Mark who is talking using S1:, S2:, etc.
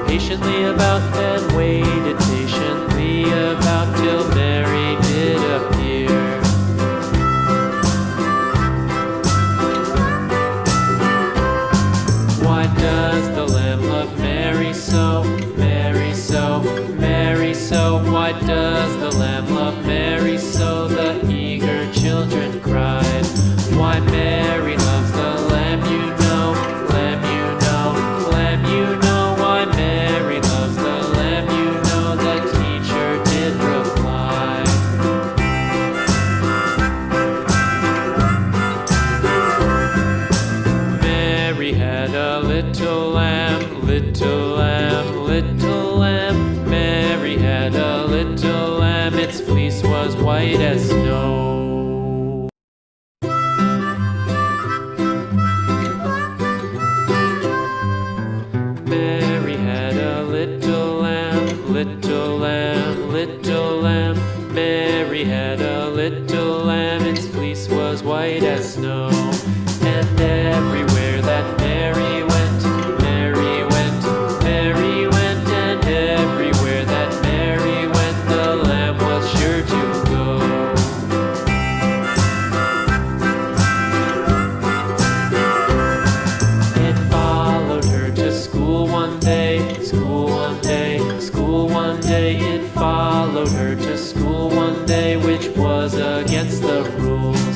S1: patiently about, and waited patiently about till Mary did appear. Why does the lamb love Mary so, Mary so, Mary so? Why does the lamb love Mary so? The eager children cried. Why Mary loves the lamb, you know, lamb, you know, lamb, you know. Why Mary loves the lamb, you know, the teacher did reply. Mary had a little lamb, little lamb, little lamb. Mary had a little lamb, its fleece was white as snow. Mary had a little lamb, little lamb, little lamb. Mary had a little lamb, its fleece was white as snow. And everywhere that Mary went, Mary went, Mary went. And everywhere that Mary went, the lamb was sure to go. It followed her to school one day, school one day, school one day. It followed her to school one day, which was against the rules.